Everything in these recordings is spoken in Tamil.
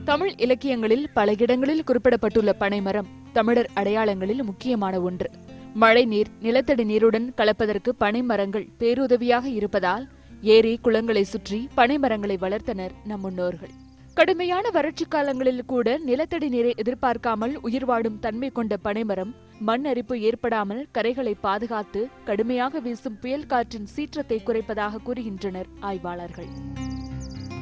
தமிழ் இலக்கியங்களில் பல இடங்களில் குறிப்பிடப்பட்டுள்ள பனைமரம் தமிழர் அடையாளங்களில் முக்கியமான ஒன்று. மழை நீர் நிலத்தடி நீருடன் கலப்பதற்கு பனைமரங்கள் பேருதவியாக இருப்பதால் ஏரி குளங்களை சுற்றி பனைமரங்களை வளர்த்தனர் நம் முன்னோர்கள். கடுமையான வறட்சி காலங்களில் கூட நிலத்தடி நீரை எதிர்பார்க்காமல் உயிர் வாடும் தன்மை கொண்ட பனைமரம் மண் அரிப்பு ஏற்படாமல் கரைகளை பாதுகாத்து கடுமையாக வீசும் புயல் காற்றின் சீற்றத்தை குறைப்பதாக கூறுகின்றனர் ஆய்வாளர்கள்.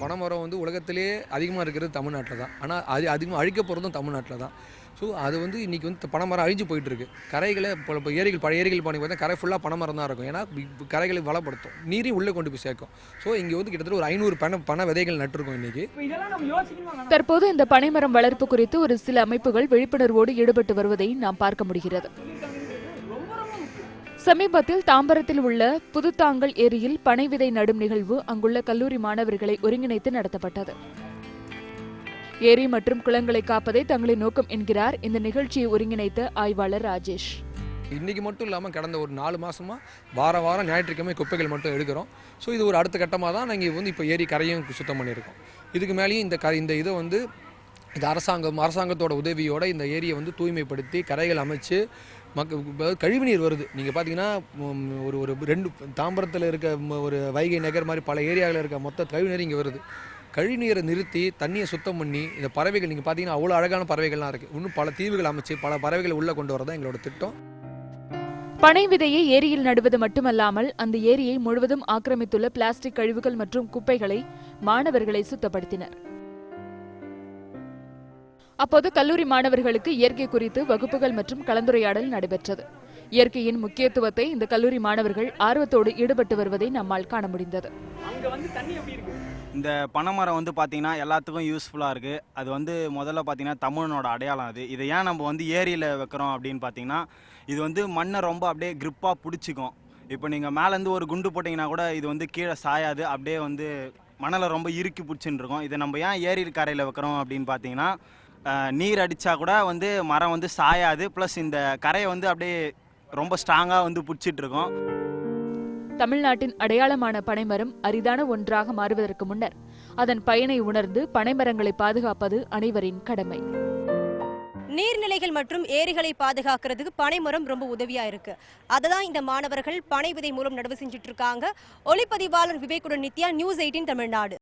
பனைமரம் உலகத்திலே அதிகமாக இருக்கிறது தமிழ்நாட்டில் தான். ஆனால் அது அதிகமாக அழிக்க போகிறதும் தமிழ்நாட்டில் தான். ஸோ அது இன்றைக்கி பனைமரம் அழிஞ்சு போயிட்டுருக்கு. கரைகளை இப்போ ஏரிகள் பழைய ஏரிகள் பண்ணி பார்த்தா கரை ஃபுல்லாக பனைமரம் தான் இருக்கும். ஏன்னா கரைகளை வளப்படுத்தும், நீரையும் உள்ளே கொண்டு போய் சேர்க்கும். ஸோ இங்கே கிட்டத்தட்ட ஒரு 500 பனை விதைகள் நட்டுருக்கோம் இன்றைக்கி. தற்போது இந்த பனைமரம் வளர்ப்பு குறித்து ஒரு சில அமைப்புகள் விழிப்புணர்வோடு ஈடுபட்டு வருவதை நாம் பார்க்க முடிகிறது. சமீபத்தில் தாம்பரத்தில் உள்ள புதுத்தாங்கல் ஏரியில் பனை விதை நடும் நிகழ்வு அங்குள்ள கல்லூரி மாணவர்களை ஒருங்கிணைத்து நடத்தப்பட்டது. ஏரி மற்றும் குளங்களை காப்பதை தங்களின் நோக்கம் என்கிறார் இந்த நிகழ்ச்சியை ஒருங்கிணைத்த ஆய்வாளர் ராஜேஷ். இன்றைக்கி மட்டும் இல்லாமல் கடந்த ஒரு 4 மாதமாக வாரம் ஞாயிற்றுக்கிழமை குப்பைகள் மட்டும் எடுக்கிறோம். ஸோ இது ஒரு அடுத்த கட்டமாக தான் நாங்கள் இப்போ ஏரி கரையும் சுத்தம் பண்ணியிருக்கோம். இதுக்கு மேலேயும் இந்த இதை இது அரசாங்கத்தோட உதவியோட இந்த ஏரியை தூய்மைப்படுத்தி கரைகள் அமைச்சு கழிவுநீர் வருது. நீங்கள் பார்த்தீங்கன்னா ஒரு 2 தாம்பரத்தில் இருக்க ஒரு வைகை நகர் மாதிரி பல ஏரியாவில் இருக்க மொத்த கழிவுநீர் இங்கே வருது. கழிவுநீரை நிறுத்தி தண்ணியை சுத்தம் பண்ணி இந்த பறவைகள் நீங்கள் பார்த்தீங்கன்னா அவ்வளோ அழகான பறவைகள்லாம் இருக்குது. இன்னும் பல தீவுகள் அமைச்சு பல பறவைகளை உள்ளே கொண்டு வரதான் எங்களோட திட்டம். பனை விதையை ஏரியில் நடுவது மட்டுமல்லாமல் அந்த ஏரியை முழுவதும் ஆக்கிரமித்துள்ள பிளாஸ்டிக் கழிவுகள் மற்றும் குப்பைகளை மாணவர்களை சுத்தப்படுத்தினர். அப்போது கல்லூரி மாணவர்களுக்கு இயற்கை குறித்து வகுப்புகள் மற்றும் கலந்துரையாடல் நடைபெற்றது. இயற்கையின் முக்கியத்துவத்தை இந்த கல்லூரி மாணவர்கள் ஆர்வத்தோடு ஈடுபட்டு வருவதை நம்மால் காண முடிந்தது. இந்த பனைமரம் பார்த்தீங்கன்னா எல்லாத்துக்கும் யூஸ்ஃபுல்லாக இருக்குது. அது முதல்ல பார்த்தீங்கன்னா தமிழனோட அடையாளம். இதை ஏன் நம்ம ஏரியில் வைக்கிறோம் அப்படின்னு பார்த்தீங்கன்னா இது மண்ணை ரொம்ப அப்படியே கிரிப்பாக பிடிச்சிக்கும். இப்போ நீங்கள் மேலேருந்து ஒரு குண்டு போட்டிங்கன்னா கூட இது கீழே சாயாது, அப்படியே மணலை ரொம்ப இறுக்கி பிடிச்சின்னு இருக்கும். இதை நம்ம ஏன் ஏரி கரையில் வைக்கிறோம் அப்படின்னு பார்த்தீங்கன்னா நீர் அடித்தா கூட மரம் சாயாது, ப்ளஸ் இந்த கரையை அப்படியே ரொம்ப ஸ்ட்ராங்காக பிடிச்சிட்டு இருக்கும். தமிழ்நாட்டின் அடையாளமான பனைமரம் அரிதான ஒன்றாக மாறுவதற்கு முன்னர் அதன் பயனை உணர்ந்து பனைமரங்களை பாதுகாப்பது அனைவரின் கடமை. நீர்நிலைகள் மற்றும் ஏரிகளை பாதுகாக்கிறதுக்கு பனைமரம் ரொம்ப உதவியா இருக்கு. அததான் இந்த மாணவர்கள் பனை விதை மூலம் நடவு செஞ்சுட்டு இருக்காங்க. ஒளிப்பதிவாளர் விவேக்குடன் நித்யா, நியூஸ் 18 தமிழ்நாடு.